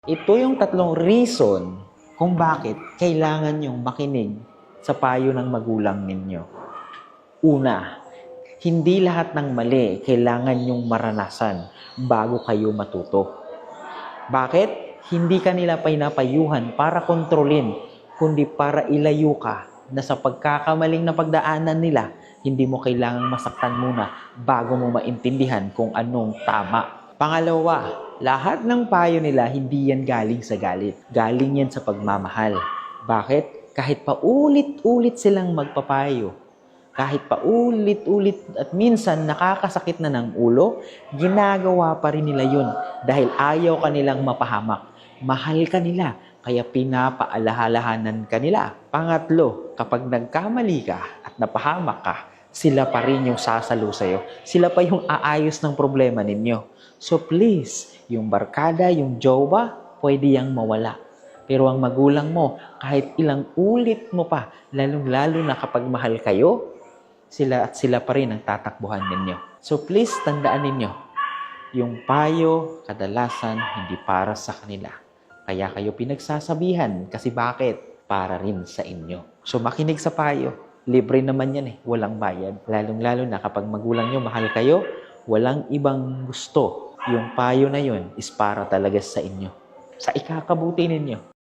Ito yung tatlong reason kung bakit kailangan yung makinig sa payo ng magulang ninyo. Una, hindi lahat ng mali kailangan yung maranasan bago kayo matuto. Bakit? Hindi ka nila pinapayuhan para kontrolin, kundi para ilayo ka na sa pagkakamaling na pagdaanan nila, hindi mo kailangang masaktan muna bago mo maintindihan kung anong tama. Pangalawa, lahat ng payo nila hindi yan galing sa galit. Galing yan sa pagmamahal. Bakit? Kahit paulit-ulit silang magpapayo, kahit paulit-ulit at minsan nakakasakit na ng ulo, ginagawa pa rin nila yun dahil ayaw kanilang mapahamak. Mahal ka nila, kaya pinapaalahalahanan ka nila. Pangatlo, kapag nagkamali ka at napahamak ka, sila pa rin yung sasalo sa'yo. Sila pa yung aayos ng problema ninyo. So please, yung barkada, yung jowa, pwede yang mawala. Pero ang magulang mo, kahit ilang ulit mo pa, lalong-lalo na kapag mahal kayo, sila pa rin ang tatakbuhan ninyo. So please, tandaan ninyo, yung payo, kadalasan, hindi para sa kanila. Kaya kayo pinagsasabihan kasi bakit? Para rin sa inyo. So makinig sa payo. Libre naman yan eh, walang bayad. Lalong-lalo na kapag magulang nyo, mahal kayo, walang ibang gusto. Yung payo na yun is para talaga sa inyo. Sa ikakabuti ninyo.